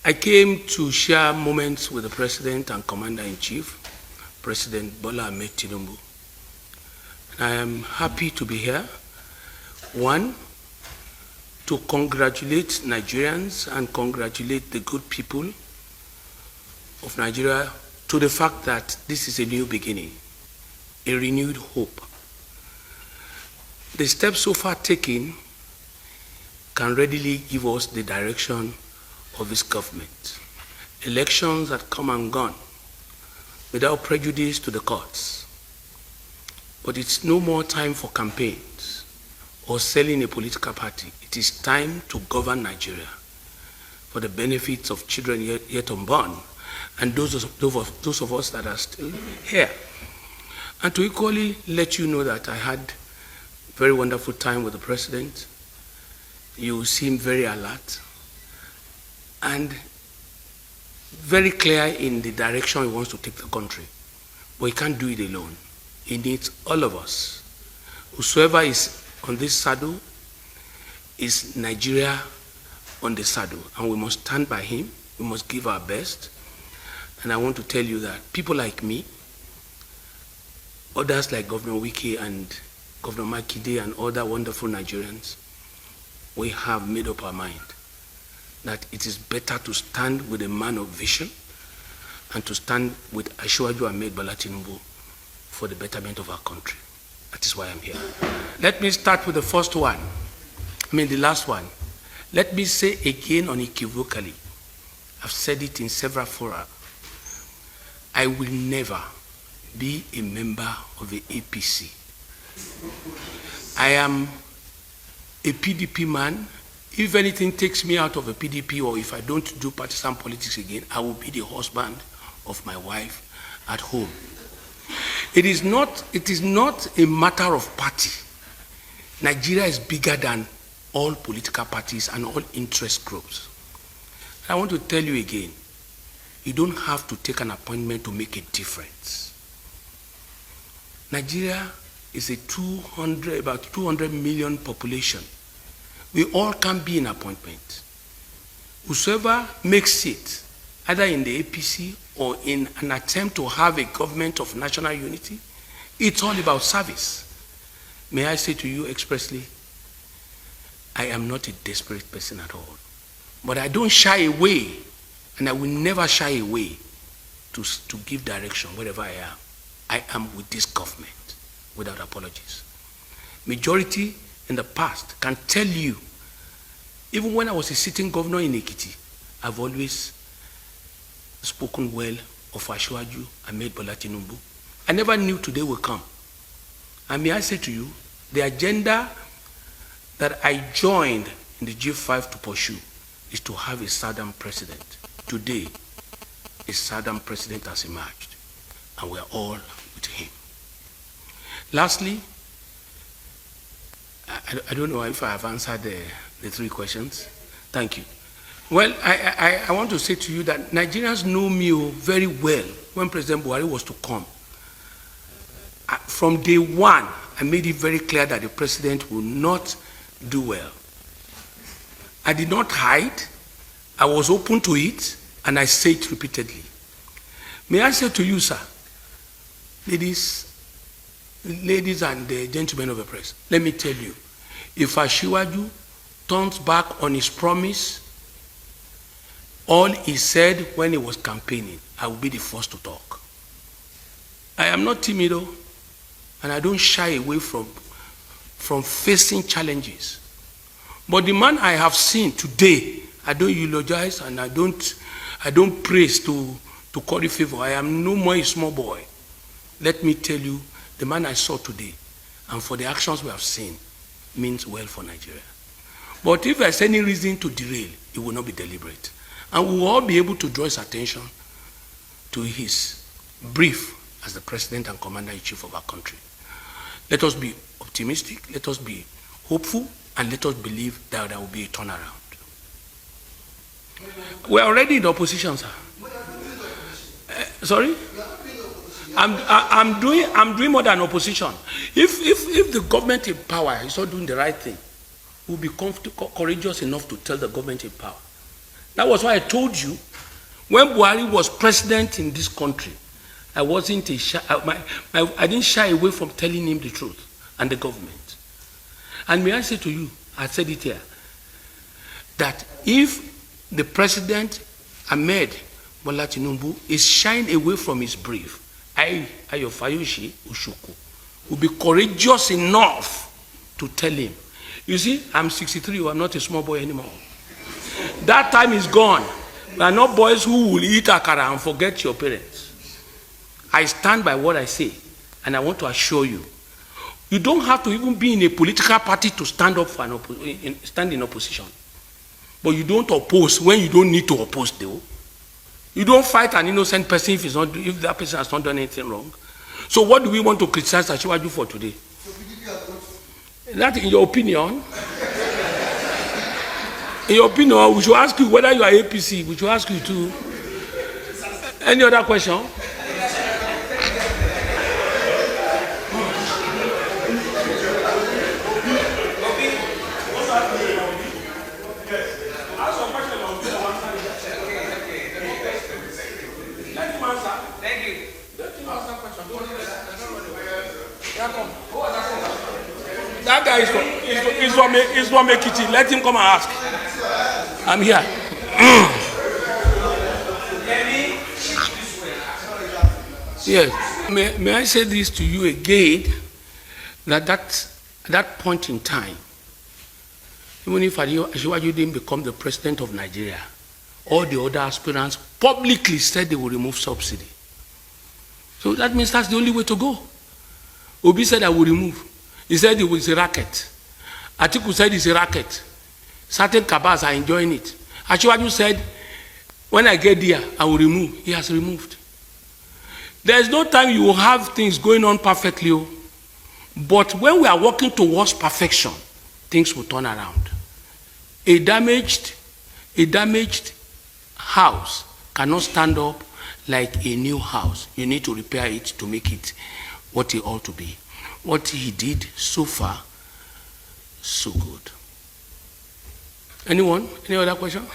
I came to share moments with the President and Commander-in-Chief, President Bola Ahmed Tîñúbü. I am happy to be here. One, to congratulate Nigerians and congratulate the good people of Nigeria to the fact that this is a new beginning, a renewed hope. The steps so far taken can readily give us the direction of this government. Elections that come and gone without prejudice to the courts. But it's no more time for campaigns or selling a political party. It is time to govern Nigeria for the benefits of children yet unborn and those of us that are still here. And to equally let you know that I had a very wonderful time with the President. You seem very alert and very clear in the direction he wants to take the country. But he can't do it alone. He needs all of us. Whosoever is on this saddle is Nigeria on the saddle, and we must stand by him. We must give our best. And I want to tell you that people like me, others like Governor Wike and Governor Makinde and other wonderful Nigerians, we have made up our mind that it is better to stand with a man of vision and to stand with Asiwaju Ahmed Bola Tîñúbü for the betterment of our country. That is why I'm here. Let me start with the first one. The last one. Let me say again unequivocally, I've said it in several fora, I will never be a member of the APC. I am a PDP man. If anything takes me out of a PDP, or if I don't do partisan politics again, I will be the husband of my wife at home. It is not a matter of party. Nigeria is bigger than all political parties and all interest groups. I want to tell you again, you don't have to take an appointment to make a difference. Nigeria is about 200 million population. We all can be in appointment. Whosoever makes it, either in the APC or in an attempt to have a government of national unity, it's all about service. May I say to you expressly, I am not a desperate person at all. But I don't shy away, and I will never shy away to give direction wherever I am. I am with this government without apologies. Majority in the past can tell you, even when I was a sitting governor in Ekiti, I've always spoken well of Asiwaju Ahmed Bola Tîñúbü. I never knew today would come. And may I say to you, the agenda that I joined in the G5 to pursue is to have a Southern president. Today, a Southern president has emerged, and we're all with him. Lastly, I don't know if I have answered the three questions. Thank you. Well, I want to say to you that Nigerians know me very well when President Buhari was to come. From day one, I made it very clear that the president will not do well. I did not hide. I was open to it, and I say it repeatedly. May I say to you, sir, ladies and gentlemen of the press, let me tell you, if Asiwaju turns back on his promise, all he said when he was campaigning, I will be the first to talk. I am not timid, and I don't shy away from facing challenges. But the man I have seen today, I don't eulogize and I don't praise to curry favor. I am no more a small boy. Let me tell you, the man I saw today, and for the actions we have seen, means well for Nigeria. But if there's any reason to derail, it will not be deliberate. And we will all be able to draw his attention to his brief as the President and Commander-in-Chief of our country. Let us be optimistic, let us be hopeful, and let us believe that there will be a turnaround. We're already in the opposition, sir. Sorry? I'm doing more than opposition. If the government in power is not doing the right thing, we'll be courageous enough to tell the government in power That was why I told you, when Buhari was president in this country, I wasn't I didn't shy away from telling him the truth and the government. And may I say to you, I said it here, that if the president, Ahmed Bola Tinubu, is shying away from his brief, fayose will be courageous enough to tell him. You see, I'm 63, I'm not a small boy anymore. That time is gone. We are not boys who will eat akara and forget your parents. I stand by what I say, and I want to assure you, you don't have to even be in a political party to stand up for stand in opposition. But you don't oppose when you don't need to oppose, though. You don't fight an innocent person if that person has not done anything wrong. So what do we want to criticize Asiwaju for today? That, in your opinion, we should ask you whether you are APC. We should ask you too. Any other question? That guy is from Ekiti. Let him come and ask. I'm here. Yes. May I say this to you again, that point in time, even if Asiwaju didn't become the president of Nigeria, all the other aspirants publicly said they will remove subsidy. So that means that's the only way to go. Obi said I will remove. He said it was a racket. Atiku said it's a racket. Certain cabals are enjoying it. Asiwaju said, when I get there, I will remove. He has removed. There is no time you will have things going on perfectly. But when we are working towards perfection, things will turn around. A damaged house cannot stand up like a new house. You need to repair it to make it what it ought to be. What he did so far, so good. Anyone? Any other question?